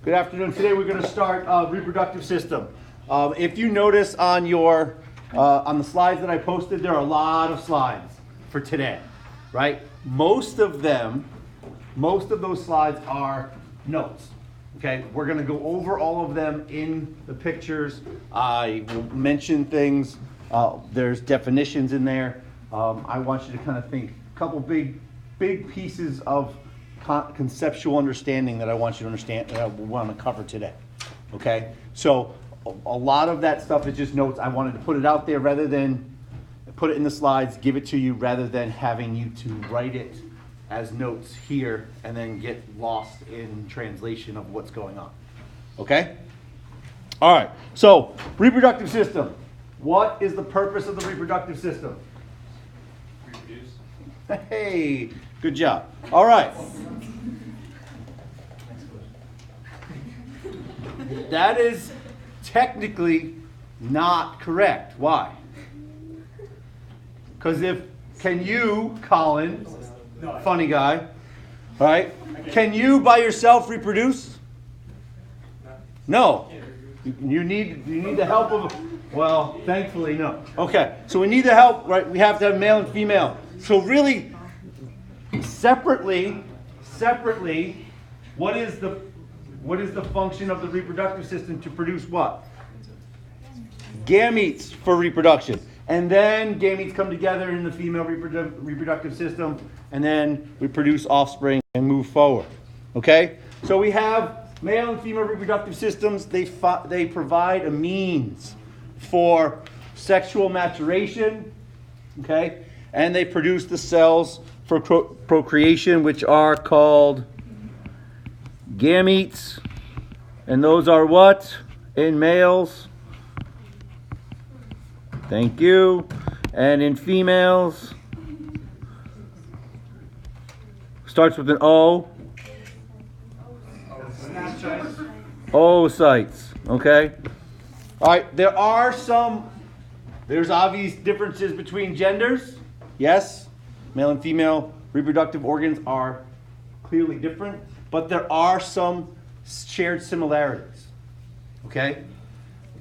Good afternoon. Today we're going to start reproductive system. If you notice on your on the slides that I posted, there are a lot of slides for today, right? Most of those slides are notes. Okay, we're going to go over all of them in the pictures. I will mention things. There's definitions in there. I want you to kind of think a couple big pieces of conceptual understanding that I want you to understand that I want to cover today. Okay, so a lot of that stuff is just notes. I wanted to put it out there rather than put it in the slides, give it to you rather than having you to write it as notes here and then get lost in translation of what's going on. Okay? All right, so reproductive system. What is the purpose of the reproductive system? Reproduce. Hey, good job. All right. That is technically not correct. Why? Because can you, Colin, funny guy, all right, can you by yourself reproduce? No. You need the help of, well, thankfully, no. Okay, so we need the help, right? We have to have male and female. So really, separately, what is the function of the reproductive system to produce what? Gametes for reproduction. And then gametes come together in the female reproductive system, and then we produce offspring and move forward. Okay? So we have male and female reproductive systems. They provide a means for sexual maturation, okay? And they produce the cells for procreation, which are called gametes. And those are what? In males. Thank you. And in females, starts with an O. Oocytes. Okay. All right. There's obvious differences between genders. Yes. Male and female reproductive organs are clearly different, but there are some shared similarities. Okay.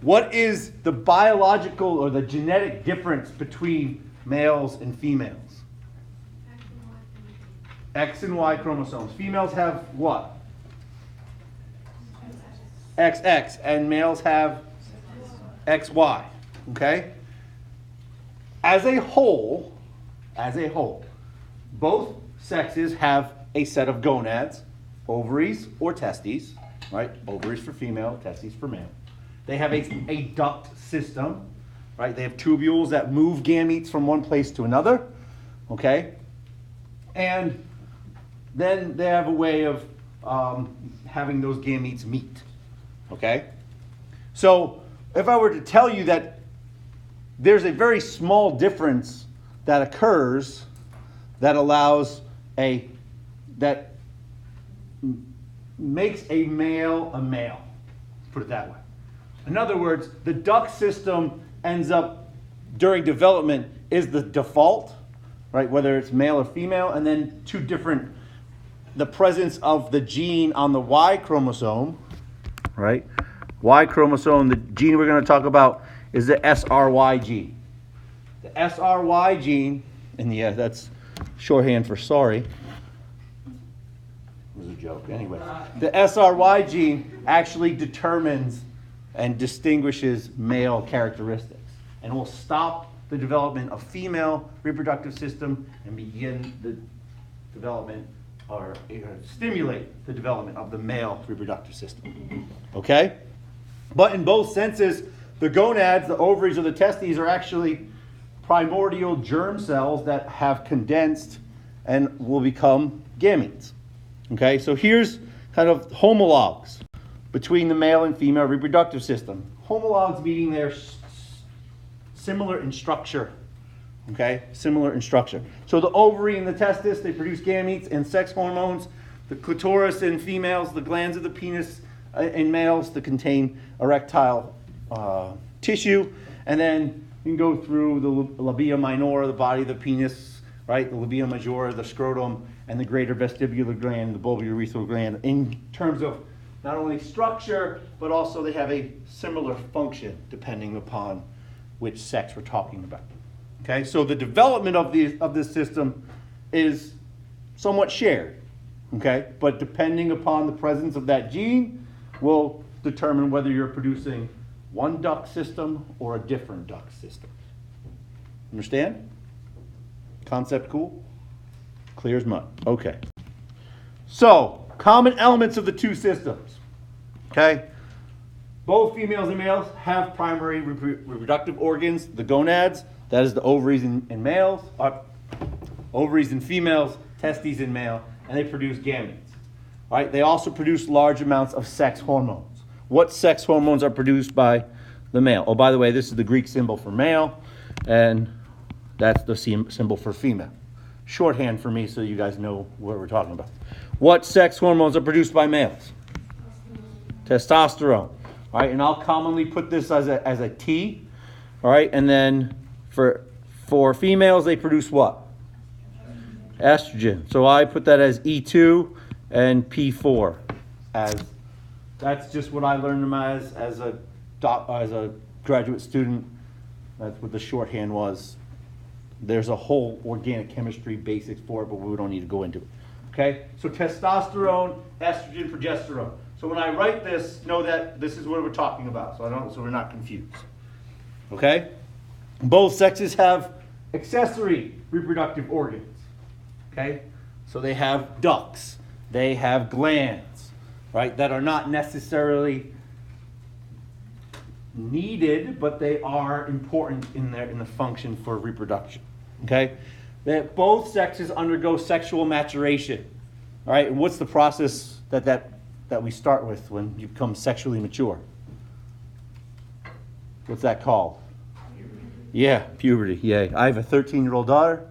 What is the biological or the genetic difference between males and females? X and Y chromosomes. Females have what? XX, and males have XY. Okay? As a whole, both sexes have a set of gonads, ovaries or testes, right? Ovaries for female, testes for male. They have a duct system, right? They have tubules that move gametes from one place to another, okay? And then they have a way of having those gametes meet, okay? So if I were to tell you that there's a very small difference that occurs that makes a male, put it that way. In other words, the duct system ends up, during development, is the default, right? Whether it's male or female, and then the presence of the gene on the Y chromosome, right? Y chromosome, the gene we're going to talk about is the SRY gene. The SRY gene, and yeah, that's shorthand for sorry. It was a joke. Anyway, the SRY gene actually determines and distinguishes male characteristics, and will stop the development of female reproductive system and begin the development or stimulate the development of the male reproductive system. Okay? But in both senses, the gonads, the ovaries, or the testes are actually primordial germ cells that have condensed and will become gametes. Okay? So here's kind of homologs between the male and female reproductive system. Homologs meaning they're similar in structure. Okay? Similar in structure. So the ovary and the testis, they produce gametes and sex hormones. The clitoris in females, the glands of the penis in males to contain erectile tissue. And then you can go through the labia minora, the body of the penis, right? The labia majora, the scrotum, and the greater vestibular gland, the bulbourethral gland, in terms of not only structure, but also they have a similar function depending upon which sex we're talking about. Okay, so the development of this system is somewhat shared. Okay, but depending upon the presence of that gene will determine whether you're producing one duct system or a different duct system. Understand? Concept cool? Clear as mud. Okay. So, common elements of the two systems. Okay? Both females and males have primary reproductive organs, the gonads, that is the ovaries in males, ovaries in females, testes in male, and they produce gametes. All right? They also produce large amounts of sex hormones. What sex hormones are produced by the male? Oh, by the way, this is the Greek symbol for male, and that's the symbol for female. Shorthand for me so you guys know what we're talking about. What sex hormones are produced by males? Testosterone. All right, and I'll commonly put this as a T. All right, and then for females, they produce what? Estrogen. So I put that as E2 and P4. That's just what I learned them as a graduate student. That's what the shorthand was. There's a whole organic chemistry basics for it, but we don't need to go into it. Okay? So testosterone, estrogen, progesterone. So when I write this, know that this is what we're talking about, so we're not confused. Okay? Both sexes have accessory reproductive organs. Okay? So they have ducts, they have glands, right, that are not necessarily needed, but they are important in the function for reproduction. Okay? That both sexes undergo sexual maturation. All right? And what's the process that we start with when you become sexually mature? What's that called? Yeah, puberty. Yay. I have a 13-year-old daughter.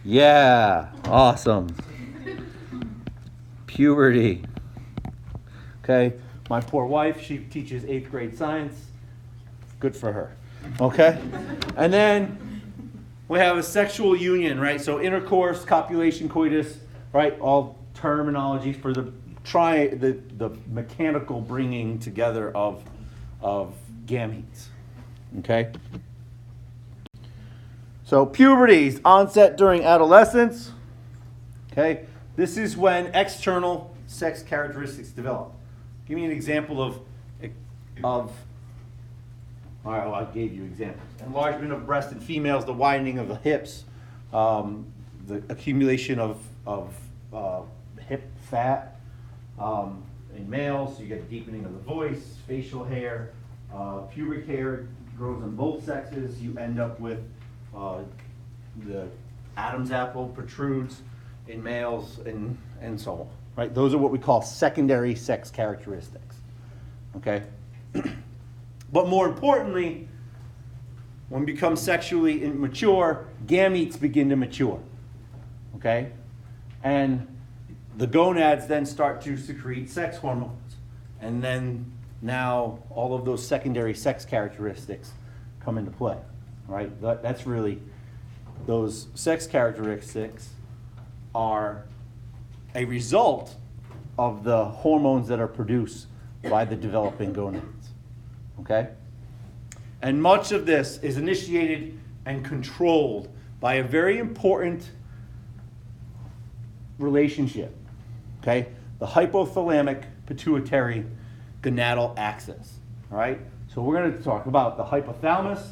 Yeah, awesome. Puberty. Okay, my poor wife, she teaches 8th grade science. Good for her. Okay? And then we have a sexual union, right? So intercourse, copulation, coitus, right? All terminology for the mechanical bringing together of gametes. Okay? So puberty, onset during adolescence. Okay? This is when external sex characteristics develop. Give me an example of all right, well, I gave you examples. Enlargement of breast in females, the widening of the hips, the accumulation of hip fat. In males, you get deepening of the voice, facial hair, pubic hair grows on both sexes. You end up with the Adam's apple protrudes in males and so on. Right? Those are what we call secondary sex characteristics. Okay? But more importantly, when we become sexually immature, gametes begin to mature. Okay? And the gonads then start to secrete sex hormones. And then now all of those secondary sex characteristics come into play. Right? That's really, those sex characteristics are a result of the hormones that are produced by the developing gonads. Okay? And much of this is initiated and controlled by a very important relationship. Okay? The hypothalamic pituitary gonadal axis. All right? So we're going to talk about the hypothalamus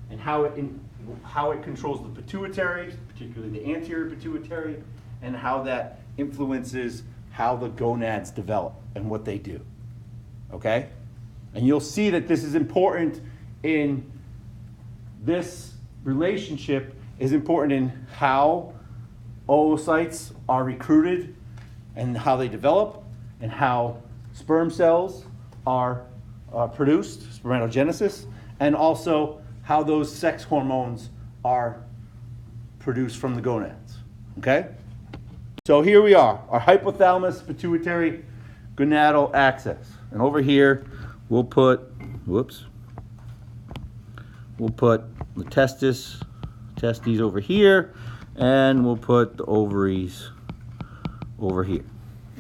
and how it controls the pituitary, particularly the anterior pituitary, and how that influences how the gonads develop and what they do. Okay? And you'll see that this is important in this relationship is important in how oocytes are recruited and how they develop and how sperm cells are produced, spermatogenesis, and also how those sex hormones are produced from the gonads. Okay? So here we are, our hypothalamus pituitary gonadal axis. And over here, we'll put the testes over here, and we'll put the ovaries over here.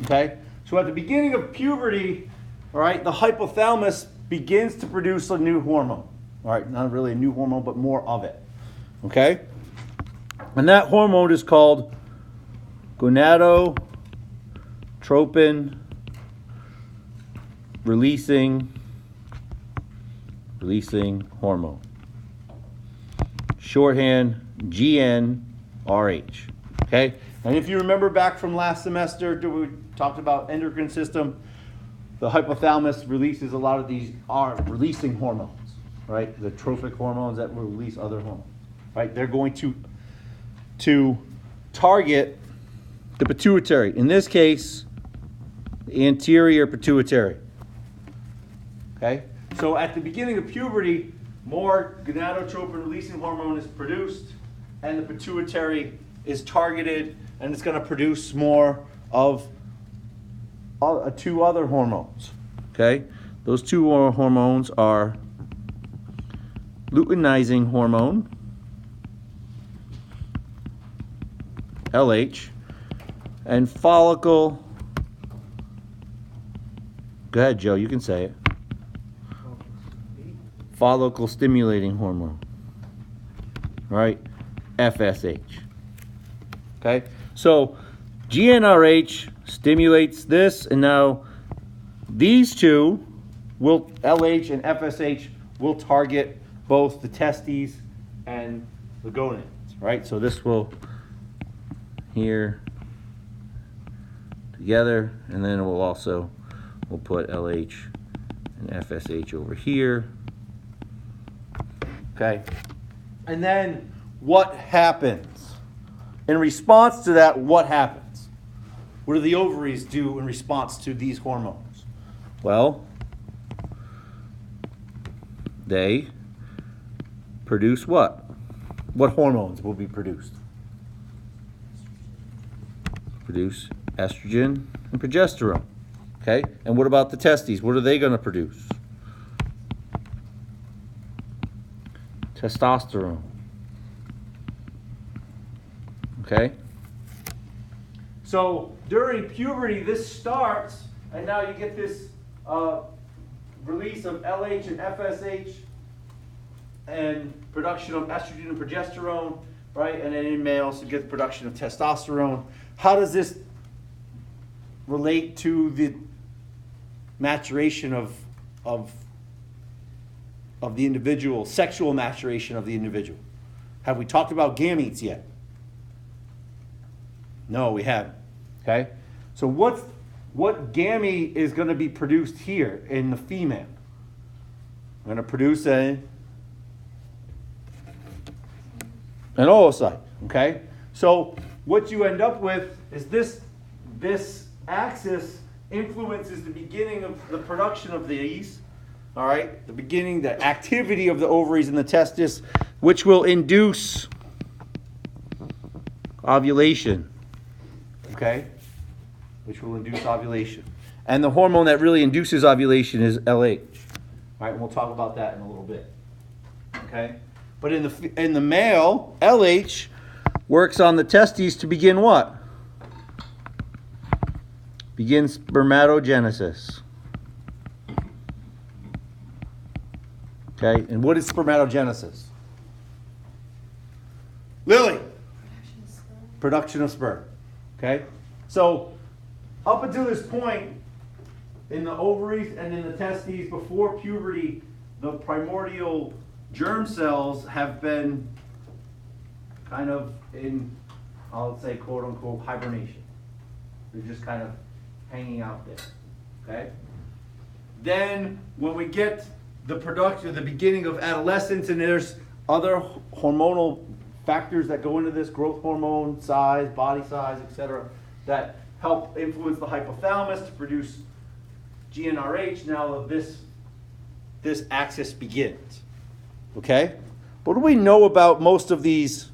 Okay? So at the beginning of puberty, all right, the hypothalamus begins to produce a new hormone. All right, not really a new hormone, but more of it. Okay? And that hormone is called gonadotropin releasing hormone. Shorthand GnRH. Okay? And if you remember back from last semester, we talked about endocrine system. The hypothalamus releases a lot of these are releasing hormones, right? The trophic hormones that will release other hormones, right? They're going to target the pituitary. In this case, the anterior pituitary. Okay? So at the beginning of puberty, more gonadotropin releasing hormone is produced, and the pituitary is targeted, and it's going to produce more of two other hormones. Okay? Those two hormones are luteinizing hormone, LH, and follicle. Go ahead, Joe, you can say it. Follicle stimulating hormone. All right? FSH. Okay? So GnRH stimulates this, and now these two will, LH and FSH, will target both the testes and the gonads, right? So this will here together, and then we'll put LH and FSH over here. Okay? And then what happens? In response to that, what happens? What do the ovaries do in response to these hormones? Well, they produce what? What hormones will be produced? Produce estrogen and progesterone. Okay? And what about the testes? What are they going to produce? Testosterone. Okay? So during puberty, this starts, and now you get this release of LH and FSH and production of estrogen and progesterone, right? And then in males, you get the production of testosterone. How does this relate to the maturation of the individual, sexual maturation of the individual? Have we talked about gametes yet? No, we haven't. Okay? So what gamete is going to be produced here in the female? I'm going to produce an oocyte. Okay? So what you end up with is this axis influences the beginning of the production of these. All right? The activity of the ovaries and the testis, which will induce ovulation. Okay? Which will induce ovulation. And the hormone that really induces ovulation is LH. All right, and we'll talk about that in a little bit. Okay? But in the male, LH works on the testes to begin what? Begin spermatogenesis. Okay? And what is spermatogenesis? Lily? Production of sperm. Okay? So, up until this point, in the ovaries and in the testes, before puberty, the primordial germ cells have been kind of in, I'll say, quote unquote, hibernation. They're just kind of hanging out there. Okay? Then, when we get the production, the beginning of adolescence, and there's other hormonal factors that go into this, growth hormone, size, body size, etc., that help influence the hypothalamus to produce GnRH. Now this axis begins. Okay? What do we know about most of these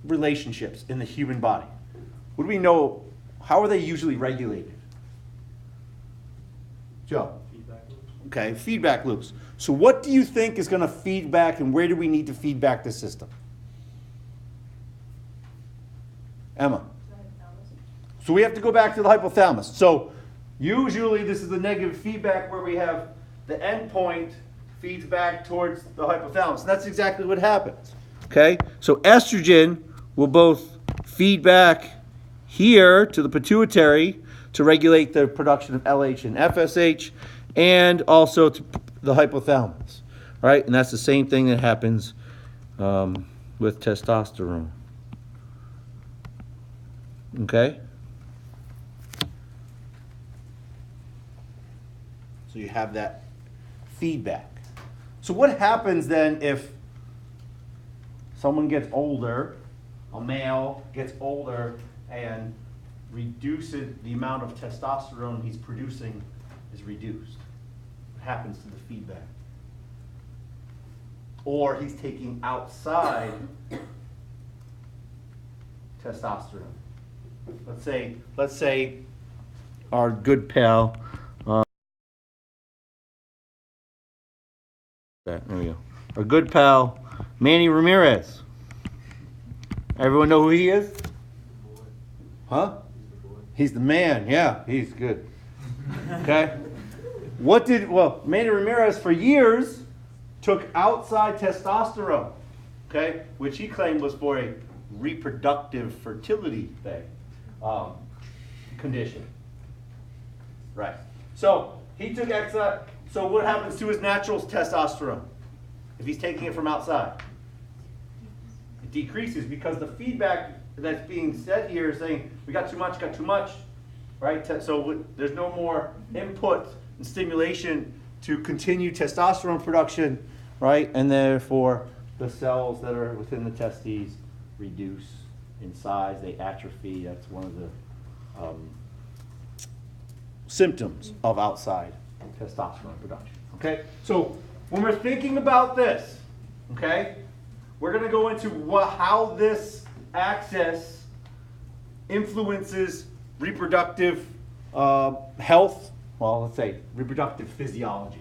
relationships in the human body? What do we know? How are they usually regulated? Joe? Feedback loops. Okay, feedback loops. So what do you think is going to feed back, and where do we need to feed back the system? Emma? So we have to go back to the hypothalamus. So usually this is the negative feedback where we have the end point feeds back towards the hypothalamus. And that's exactly what happens. Okay? So estrogen will both feed back here to the pituitary to regulate the production of LH and FSH, and also to the hypothalamus. All right? And that's the same thing that happens with testosterone. Okay? So you have that feedback. So what happens then if someone gets older, a male gets older, and reduces the amount of testosterone he's producing is reduced? What happens to the feedback? Or he's taking outside testosterone. Let's say our good pal, there we go. Our good pal, Manny Ramirez. Everyone know who he is? Huh? He's the man. Yeah, he's good. Okay. Manny Ramirez for years took outside testosterone, okay, which he claimed was for a reproductive fertility thing, condition. Right. So he took outside. So what happens to his natural testosterone if he's taking it from outside? It decreases because the feedback that's being said here is saying we got too much, right? So there's no more input and stimulation to continue testosterone production, right? And therefore the cells that are within the testes reduce in size, they atrophy. That's one of the symptoms of outside testosterone production. Okay, so when we're thinking about this, okay, we're going to go into how this axis influences reproductive health. Well, let's say reproductive physiology.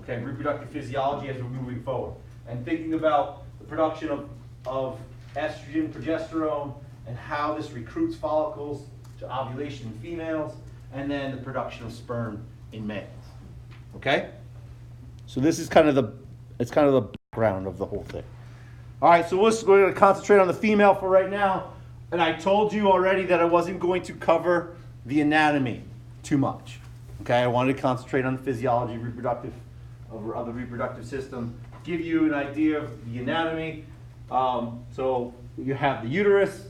Okay, reproductive physiology as we're moving forward, and thinking about the production of estrogen, progesterone, and how this recruits follicles to ovulation in females, and then the production of sperm in males. Okay? So this is kind of the background of the whole thing. All right, so we're going to concentrate on the female for right now. And I told you already that I wasn't going to cover the anatomy too much. Okay, I wanted to concentrate on the physiology, of the reproductive system, give you an idea of the anatomy. So you have the uterus.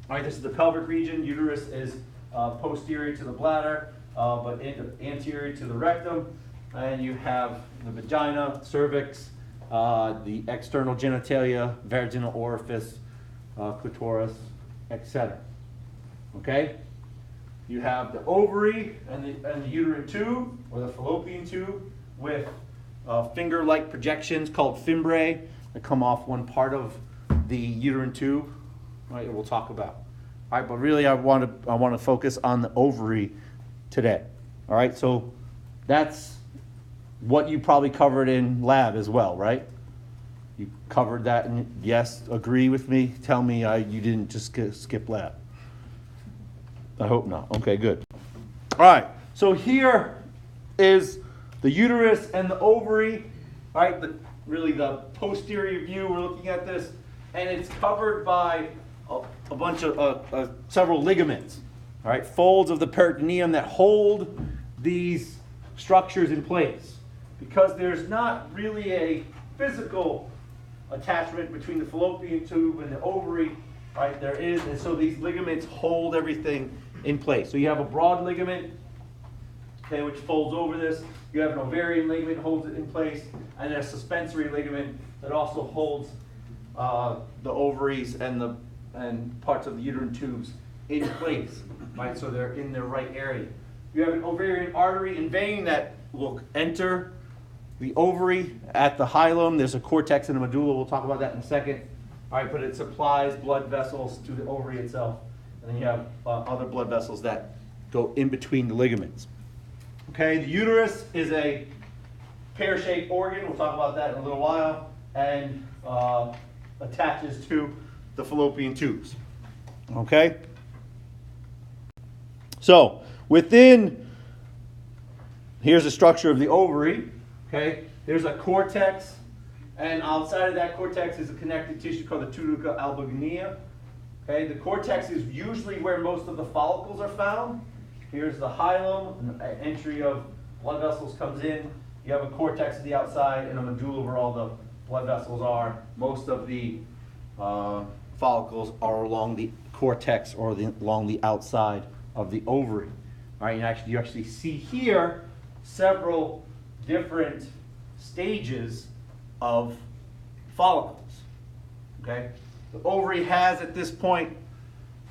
All right, this is the pelvic region. Uterus is posterior to the bladder, but anterior to the rectum. And you have the vagina, cervix, the external genitalia, vaginal orifice, clitoris, etc. Okay? You have the ovary and the uterine tube, or the fallopian tube, with finger-like projections called fimbriae that come off one part of the uterine tube. Right, we'll talk about. All right, but really I want to focus on the ovary today. All right, so that's what you probably covered in lab as well, right? You covered that, and yes, agree with me. Tell me you didn't just skip lab. I hope not. Okay, good. All right, so here is the uterus and the ovary. All right, really the posterior view. We're looking at this, and it's covered by a bunch of several ligaments. All right, folds of the peritoneum that hold these structures in place. Because there's not really a physical attachment between the fallopian tube and the ovary, right? There is, and so these ligaments hold everything in place. So you have a broad ligament, okay, which folds over this. You have an ovarian ligament that holds it in place, and a suspensory ligament that also holds the ovaries and parts of the uterine tubes in place, right? So they're in their right area. You have an ovarian artery and vein that will enter the ovary at the hilum. There's a cortex and a medulla. We'll talk about that in a second. All right, but it supplies blood vessels to the ovary itself. And then you have other blood vessels that go in between the ligaments. Okay, the uterus is a pear-shaped organ. We'll talk about that in a little while. And attaches to the fallopian tubes. Okay? So here's the structure of the ovary. Okay, there's a cortex, and outside of that cortex is a connective tissue called the tunica albuginea. Okay, the cortex is usually where most of the follicles are found. Here's the hilum, an entry of blood vessels comes in. You have a cortex to the outside and a medulla where all the blood vessels are. Most of the follicles are along the cortex or along the outside of the ovary. All right, and you actually see here several different stages of follicles. Okay, the ovary has at this point,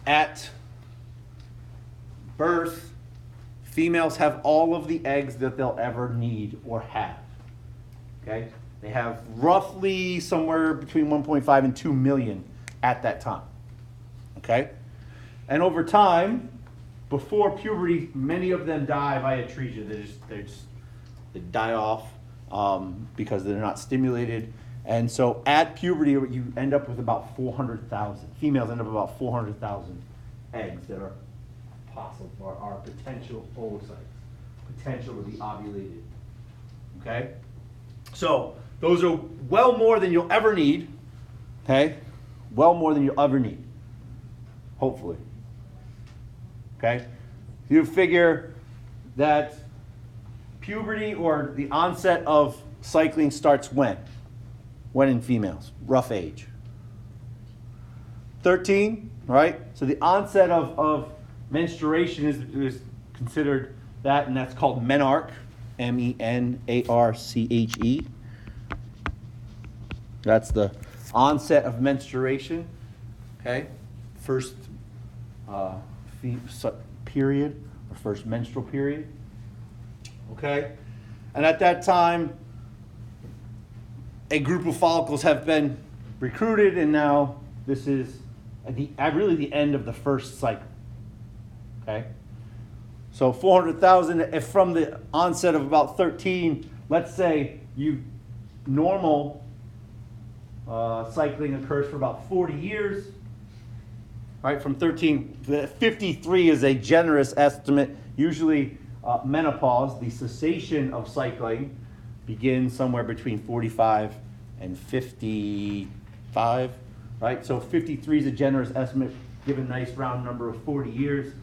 at birth, females have all of the eggs that they'll ever need or have. Okay, they have roughly somewhere between 1.5 and 2 million at that time. Okay, and over time, before puberty, many of them die by atresia. They die off because they're not stimulated. And so at puberty, you end up with about 400,000. Females end up with about 400,000 eggs that are possible, or are potential oocytes, potential to be ovulated. Okay? So those are well more than you'll ever need. Okay? Well more than you'll ever need. Hopefully. Okay? You figure that puberty or the onset of cycling starts when? When in females? Rough age. 13, right? So the onset of menstruation is considered that, and that's called menarche, menarche. That's the onset of menstruation. Okay? First period, or first menstrual period. Okay? And at that time, a group of follicles have been recruited, and now this is really the end of the first cycle. Okay? So 400,000, if from the onset of about 13, let's say normal cycling occurs for about 40 years. Right, from 13, 53 is a generous estimate. Usually menopause, the cessation of cycling, begins somewhere between 45 and 55, right? So 53 is a generous estimate, given a nice round number of 40 years.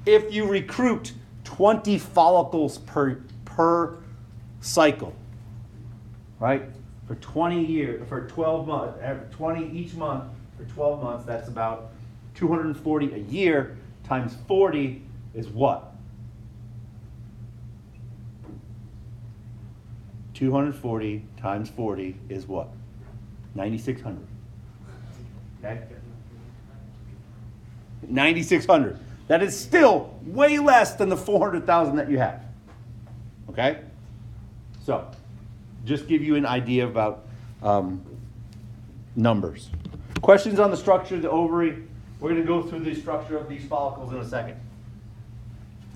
If you recruit 20 follicles per cycle, right? For 20 years, for 12 months, 20 each month for 12 months, that's about 240 a year times 40 is what? 240 times 40 is what? 9,600. Okay? 9,600. That is still way less than the 400,000 that you have. Okay? So, just give you an idea about numbers. Questions on the structure of the ovary? We're going to go through the structure of these follicles in a second.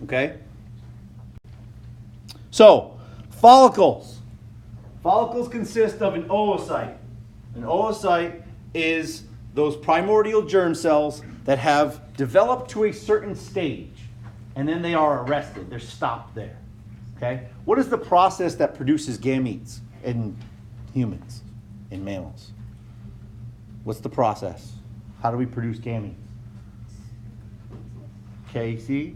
Okay? So, follicles. Follicles consist of an oocyte. An oocyte is those primordial germ cells that have developed to a certain stage, and then they are arrested. They're stopped there. Okay? What is the process that produces gametes in humans, in mammals? What's the process? How do we produce gametes? Casey?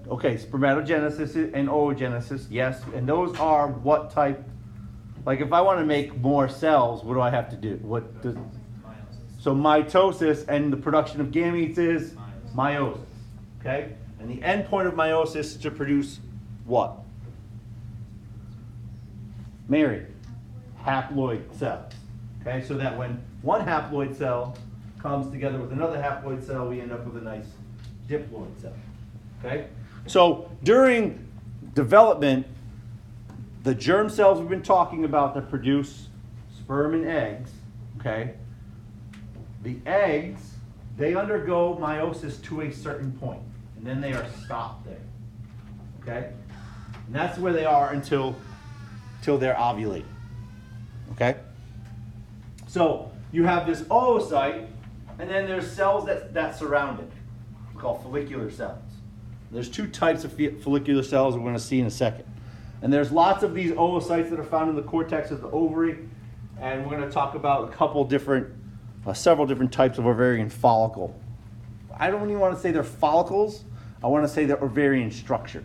Okay, spermatogenesis and oogenesis, yes. And those are what type? Like if I want to make more cells, what do I have to do? So mitosis, and the production of gametes is meiosis. Okay? And the end point of meiosis is to produce what? Mary, haploid cells. Okay, so that when one haploid cell comes together with another haploid cell, we end up with a nice diploid cell. Okay? So during development, the germ cells we've been talking about that produce sperm and eggs, okay, the eggs, they undergo meiosis to a certain point, and then they are stopped there. Okay? And that's where they are until they're ovulated. Okay? So you have this oocyte, and then there's cells that surround it, called follicular cells. There's two types of follicular cells we're going to see in a second. And there's lots of these oocytes that are found in the cortex of the ovary. And we're going to talk about a couple different, several different types of ovarian follicle. I don't even want to say they're follicles. I want to say they're ovarian structures.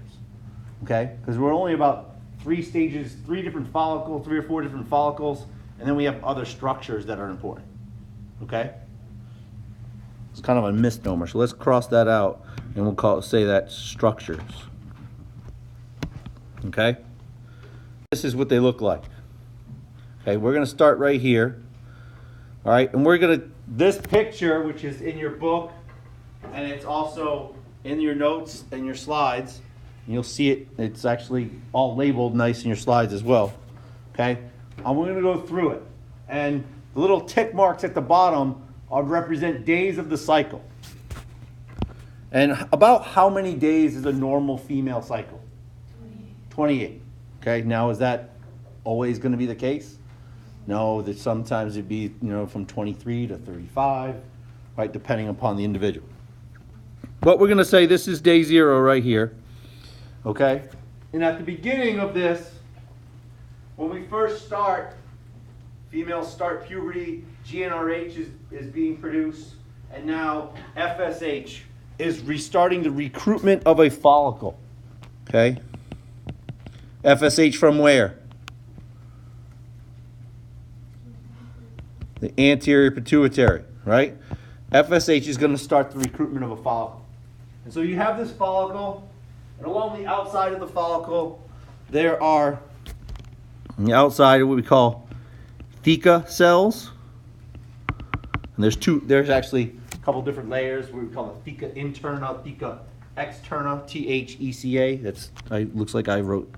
Okay? Because we're only about 3 stages, 3 different follicles, 3 or 4 different follicles. And then we have other structures that are important. Okay? It's kind of a misnomer. So let's cross that out and we'll say that structures. Okay? This is what they look like. Okay, we're going to start right here. All right, and we're going to, this picture, which is in your book, and it's also in your notes and your slides, and you'll see it, it's actually all labeled nice in your slides as well. Okay, I'm going to go through it. And the little tick marks at the bottom represent days of the cycle. And about how many days is a normal female cycle? 28. Okay, now is that always going to be the case? No, that sometimes it'd be, from 23 to 35, right, depending upon the individual. But we're going to say this is day 0 right here. Okay? And at the beginning of this, when we first start, females start puberty, GnRH is being produced, and now FSH is restarting the recruitment of a follicle. Okay? FSH from where? The anterior pituitary, right? FSH is going to start the recruitment of a follicle. And so you have this follicle, and along the outside of the follicle, there are, on the outside, what we call theca cells. And there's actually a couple different layers. We call it theca interna, theca externa, THECA. Looks like I wrote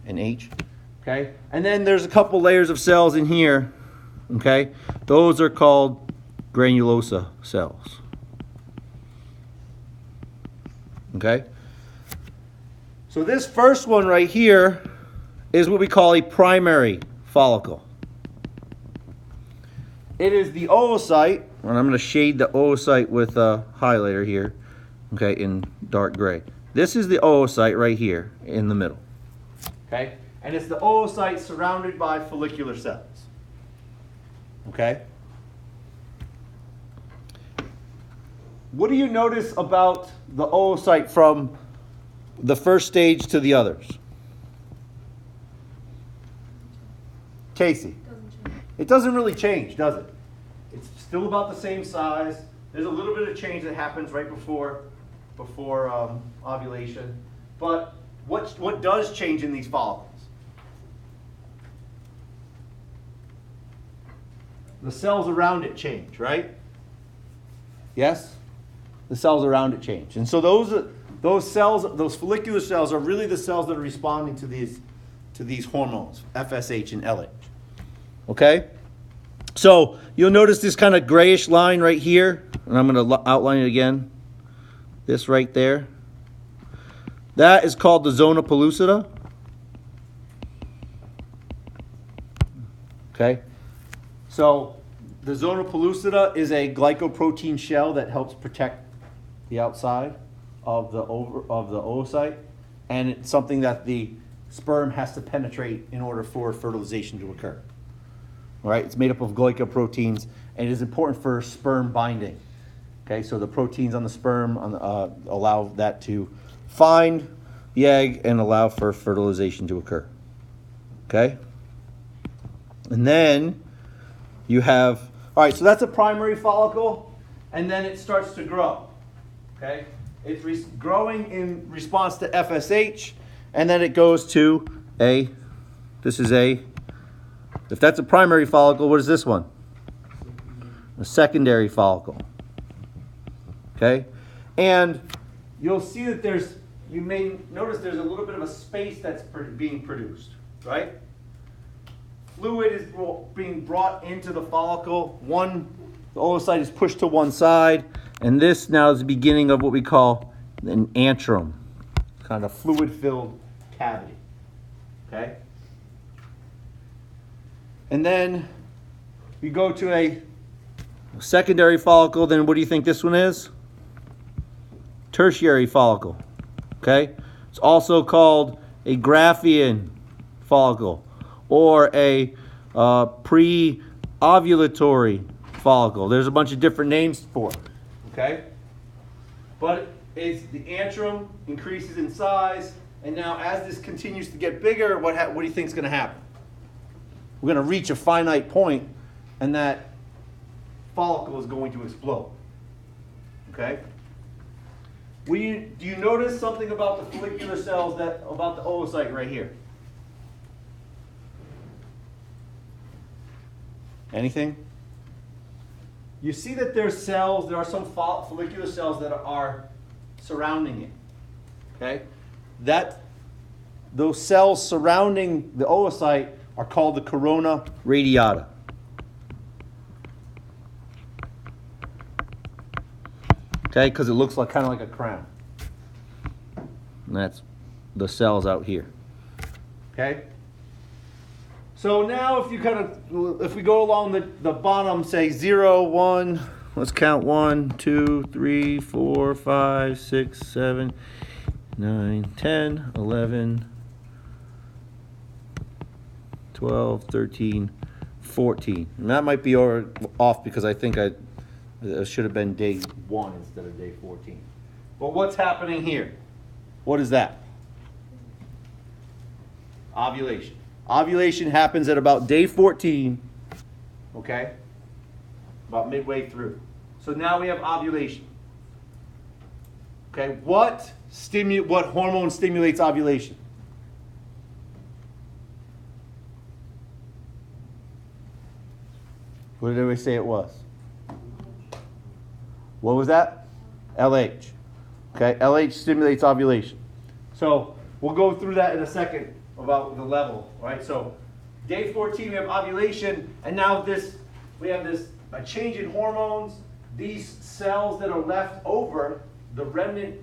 an H. Okay? And then there's a couple layers of cells in here. Okay? Those are called granulosa cells. Okay? So this first one right here is what we call a primary follicle. It is the oocyte, and I'm going to shade the oocyte with a highlighter here, okay, in dark gray. This is the oocyte right here in the middle. Okay? And it's the oocyte surrounded by follicular cells. Okay? What do you notice about the oocyte from the first stage to the others? Casey? It doesn't really change, does it? It's still about the same size. There's a little bit of change that happens right before ovulation. But what does change in these follicles? The cells around it change, right? Yes? The cells around it change. And so those cells, those follicular cells, are really the cells that are responding to these hormones, FSH and LH. Okay? So you'll notice this kind of grayish line right here, and I'm going to outline it again. This right there. That is called the zona pellucida. Okay? So the zona pellucida is a glycoprotein shell that helps protect the outside of the oocyte, and it's something that the sperm has to penetrate in order for fertilization to occur. All right, it's made up of glycoproteins, and it is important for sperm binding. Okay, so the proteins on the sperm allow that to find the egg and allow for fertilization to occur. Okay, and then you have, all right, so that's a primary follicle, and then it starts to grow. Okay, it's growing in response to FSH, and then it goes to if that's a primary follicle, what is this one? A secondary follicle. Okay, and you'll see that you may notice there's a little bit of a space that's being produced, right? Fluid is being brought into the follicle. The oocyte is pushed to one side, and this now is the beginning of what we call an antrum, kind of fluid-filled cavity. Okay? And then we go to a secondary follicle. Then what do you think this one is? tertiary follicle. Okay? It's also called a Graafian follicle or a pre-ovulatory follicle. There's a bunch of different names for it. Okay? But it's the antrum increases in size, and now as this continues to get bigger, what do you think is going to happen? We're going to reach a finite point, and that follicle is going to explode. Okay? Do you notice something about the follicular cells, about the oocyte right here? Anything? You see that there are some follicular cells that are surrounding it. Okay? Those cells surrounding the oocyte are called the corona radiata. Okay, because it looks kind of like a crown. And that's the cells out here. Okay? So now if we go along the bottom, say 0, 1, let's count 1, 2, 3, 4, 5, 6, 7, 9, 10, 11, 12, 13, 14. And that might be off because I think it should have been day 1 instead of day 14. But what's happening here? What is that? Ovulation. Ovulation happens at about day 14, okay? About midway through. So now we have ovulation. Okay, what hormone stimulates ovulation? What did we say it was? What was that? LH. Okay, LH stimulates ovulation. So we'll go through that in a second about the level, right? So day 14 we have ovulation, and now we have a change in hormones. These cells that are left over, the remnant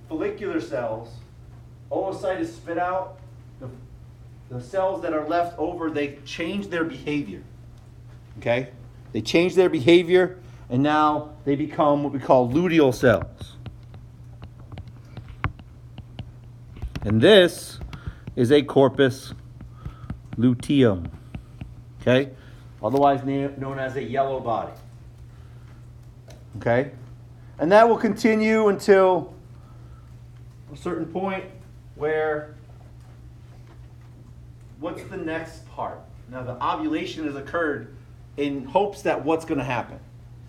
follicular cells, oocyte is spit out. The cells that are left over, they change their behavior. Okay? They change their behavior, and now they become what we call luteal cells. And this is a corpus luteum. Okay? Otherwise known as a yellow body. Okay? And that will continue until a certain point where what's the next part? Now the ovulation has occurred in hopes that what's going to happen?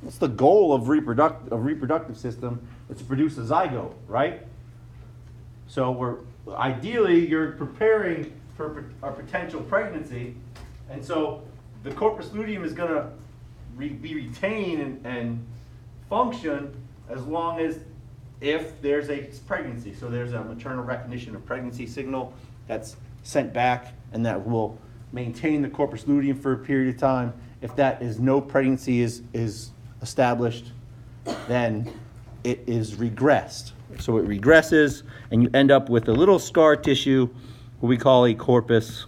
What's the goal of reproductive system? It's to produce a zygote, right? So ideally you're preparing for a potential pregnancy, and so the corpus luteum is going to be retained and function as long as if there's a pregnancy. So there's a maternal recognition of pregnancy signal that's sent back, and that will maintain the corpus luteum for a period of time. If that is no pregnancy is established, then it is regressed. So it regresses, and you end up with a little scar tissue, what we call a corpus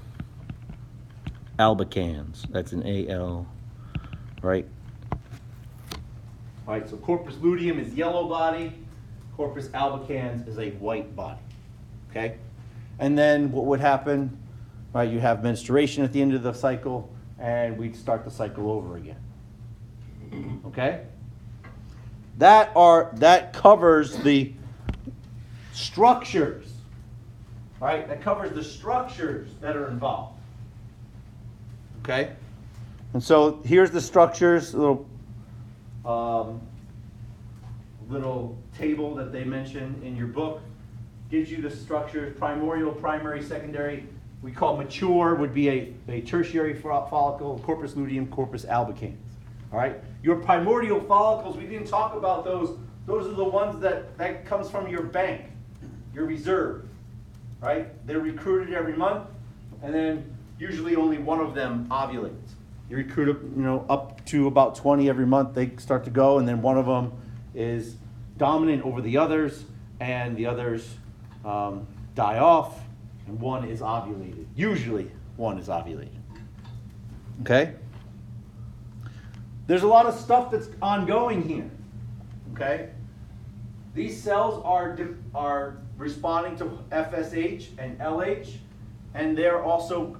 albicans. That's an AL, right? All right, so corpus luteum is yellow body, corpus albicans is a white body, okay? And then what would happen, right, you have menstruation at the end of the cycle, and we'd start the cycle over again, okay? That covers the structures, right? That covers the structures that are involved, okay? And so here's the structures, little table that they mention in your book. Gives you the structures: primordial, primary, secondary. We call mature would be a tertiary follicle, corpus luteum, corpus albicans. All right. Your primordial follicles, we didn't talk about those. Those are the ones that comes from your bank, your reserve. Right. They're recruited every month, and then usually only one of them ovulates. You recruit, up to about 20 every month. They start to go, and then one of them is dominant over the others, and the others die off, and one is ovulated. Usually, one is ovulated. Okay? There's a lot of stuff that's ongoing here. Okay? These cells are responding to FSH and LH, and they're also,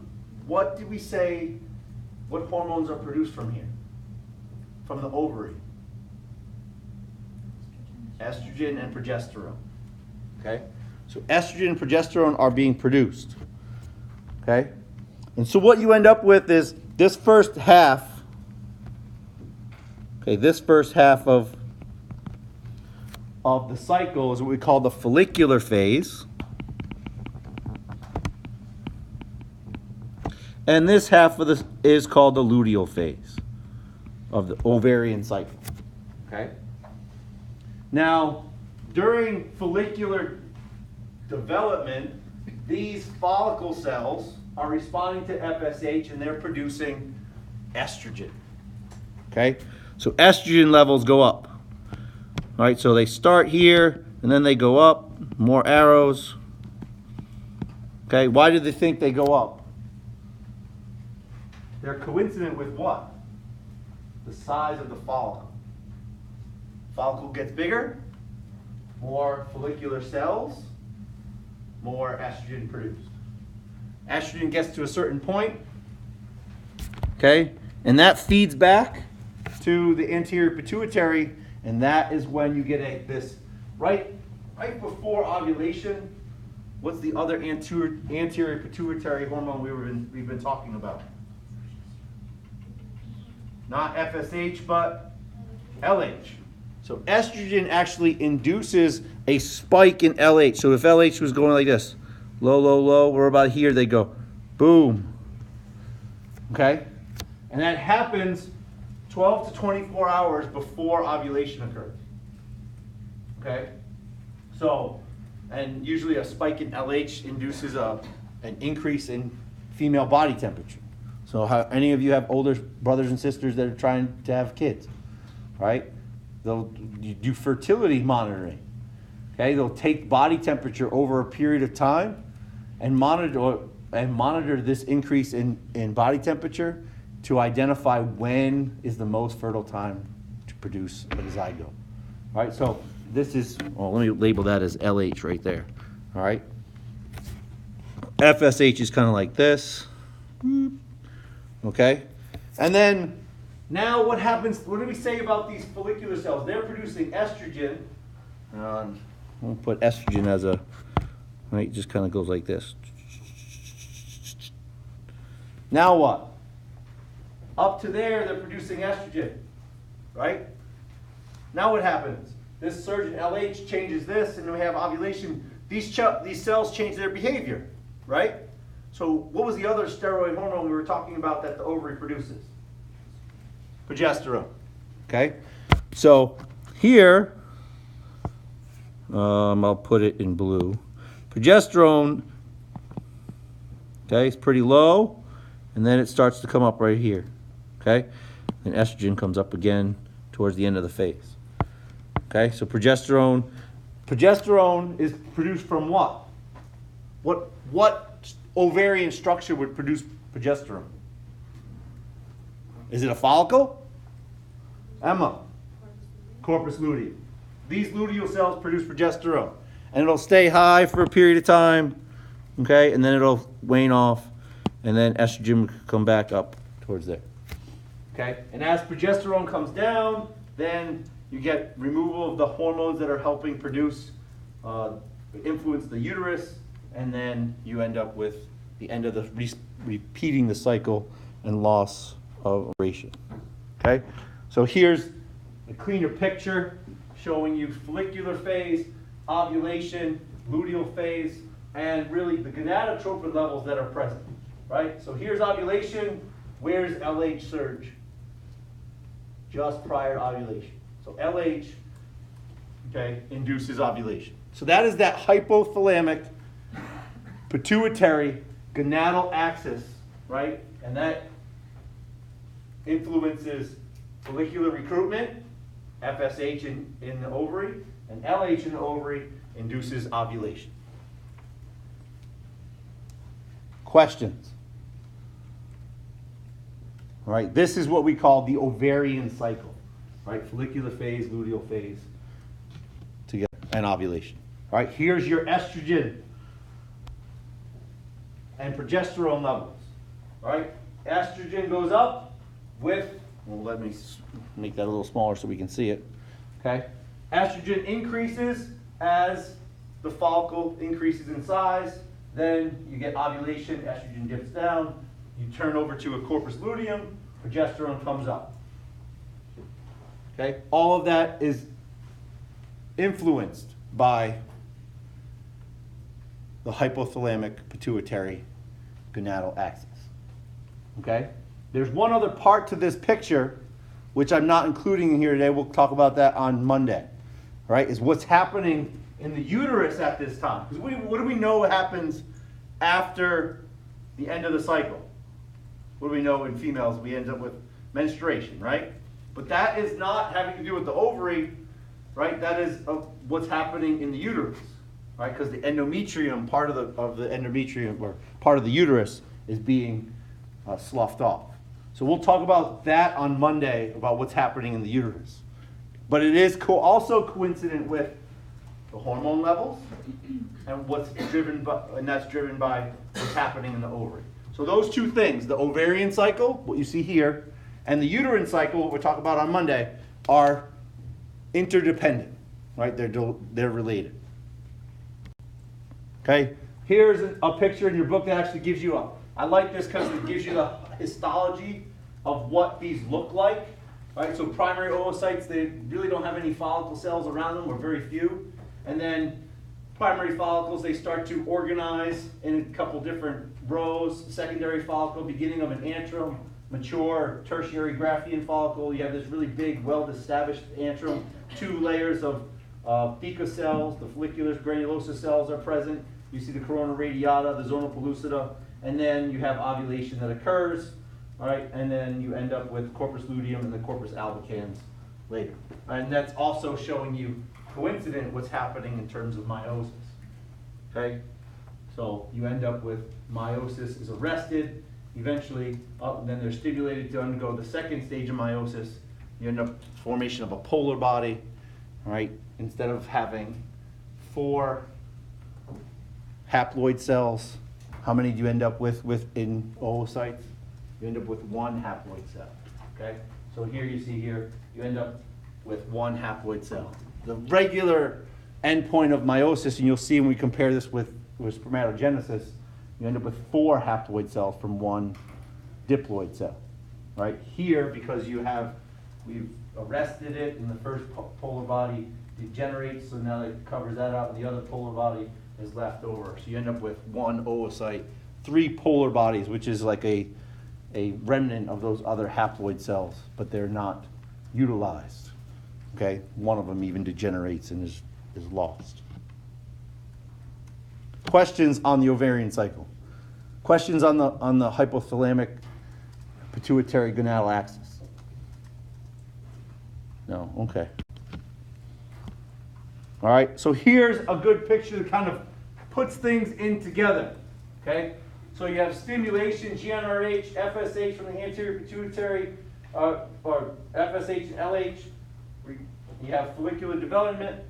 what did we say, what hormones are produced from here? From the ovary? Estrogen and progesterone. Okay? So estrogen and progesterone are being produced. Okay? And so what you end up with is this first half, okay, this first half of the cycle is what we call the follicular phase. And this half of this is called the luteal phase of the ovarian cycle. Okay? Now, during follicular development, these follicle cells are responding to FSH and they're producing estrogen. Okay? So estrogen levels go up. All right, so they start here and then they go up, more arrows. Okay, why do they think they go up? They're coincident with what? The size of the follicle. Follicle gets bigger, more follicular cells, more estrogen produced. Estrogen gets to a certain point, okay, and that feeds back to the anterior pituitary, and that is when you get this right before ovulation. What's the other anterior pituitary hormone we've been talking about? Not FSH, but LH. So estrogen actually induces a spike in LH. So if LH was going like this, low, low, low, we're about here, they go boom. Okay? And that happens 12 to 24 hours before ovulation occurs. Okay? So, and usually a spike in LH induces an increase in female body temperature. So how any of you have older brothers and sisters that are trying to have kids, right? They'll do fertility monitoring. Okay, they'll take body temperature over a period of time and monitor this increase in body temperature to identify when is the most fertile time to produce a zygote. All right, so this is, well, let me label that as LH right there. All right, FSH is kind of like this. Okay, and then now what happens, what do we say about these follicular cells? They're producing estrogen. We'll put estrogen as a, right, it just kind of goes like this. Now what? Up to there, they're producing estrogen, right? Now what happens? This surge in LH changes this, and then we have ovulation. These cells change their behavior, right? So what was the other steroid hormone we were talking about that the ovary produces? Progesterone. Okay? So here, I'll put it in blue. Progesterone, okay, it's pretty low, and then it starts to come up right here. Okay? And estrogen comes up again towards the end of the phase. Okay? So progesterone is produced from what? What ovarian structure would produce progesterone? Is it a follicle? Emma. Corpus luteum. These luteal cells produce progesterone. And it'll stay high for a period of time. Okay? And then it'll wane off. And then estrogen will come back up towards there. Okay? And as progesterone comes down, then you get removal of the hormones that are helping produce, influence the uterus. And then you end up with the end of the repeating the cycle and loss of ovulation. Okay? So here's a cleaner picture showing you follicular phase, ovulation, luteal phase, and really the gonadotropin levels that are present. Right? So here's ovulation. Where's LH surge? Just prior to ovulation. So LH, okay, induces ovulation. So that is that hypothalamic pituitary gonadal axis, right? And that influences follicular recruitment, FSH in the ovary, and LH in the ovary induces ovulation. Questions? All right, this is what we call the ovarian cycle, right? Follicular phase, luteal phase together. and ovulation. All right, here's your estrogen and progesterone levels. All right, estrogen goes up with, well, let me make that a little smaller so we can see it. Okay, estrogen increases as the follicle increases in size. Then you get ovulation, estrogen dips down. You turn over to a corpus luteum, progesterone comes up. Okay, all of that is influenced by the hypothalamic pituitary gonadal axis. Okay, there's one other part to this picture which I'm not including in here today. We'll talk about that on Monday. All right, is what's happening in the uterus at this time. Because what do we know happens after the end of the cycle? What do we know in females? We end up with menstruation, right? But that is not having to do with the ovary, right? That is what's happening in the uterus, right? Because the endometrium, part of the endometrium, or part of the uterus, is being sloughed off. So we'll talk about that on Monday, about what's happening in the uterus. But it is also coincident with the hormone levels and that's driven by what's happening in the ovary. So those two things, the ovarian cycle, what you see here, and the uterine cycle, what we'll talk about on Monday, are interdependent, right? They're related. Okay, here's a picture in your book that actually gives you I like this because it gives you the histology of what these look like. Right, so primary oocytes, they really don't have any follicle cells around them, or very few. And then primary follicles, they start to organize in a couple different rows. Secondary follicle, beginning of an antrum, mature tertiary Graafian follicle. You have this really big, well-established antrum. 2 layers of theca cells. The follicular granulosa cells are present. You see the corona radiata, the zona pellucida. And then you have ovulation that occurs. All right, and then you end up with corpus luteum and the corpus albicans later. And that's also showing you coincident what's happening in terms of meiosis. Okay, so you end up with meiosis is arrested. Eventually, then they're stimulated to undergo the second stage of meiosis. You end up formation of a polar body. All right, instead of having 4 haploid cells, how many do you end up with in oocytes? You end up with 1 haploid cell. Okay, so here you see here, you end up with 1 haploid cell. The regular endpoint of meiosis, and you'll see when we compare this with spermatogenesis, you end up with 4 haploid cells from 1 diploid cell. Right here, because we've arrested it, and the first polar body degenerates, so now it covers that out, and the other polar body is left over. So you end up with 1 oocyte, 3 polar bodies, which is like a remnant of those other haploid cells, but they're not utilized. Okay, one of them even degenerates and is lost. Questions on the ovarian cycle? Questions on the hypothalamic pituitary gonadal axis? No, okay. All right, so here's a good picture that kind of puts things in together. Okay. So you have stimulation, GnRH, FSH from the anterior pituitary, or FSH and LH. You have follicular development,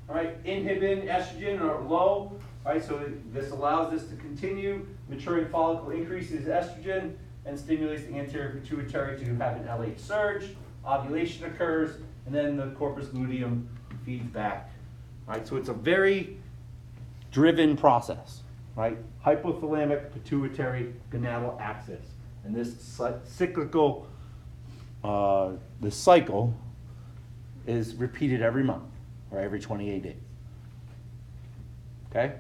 all right, inhibin, estrogen are low, all right, so this allows this to continue. Maturing follicle increases estrogen and stimulates the anterior pituitary to have an LH surge. Ovulation occurs, and then the corpus luteum feeds back. All right, so it's a very driven process. Right, hypothalamic pituitary gonadal axis, and this cyclical, this cycle is repeated every month or every 28 days. Okay.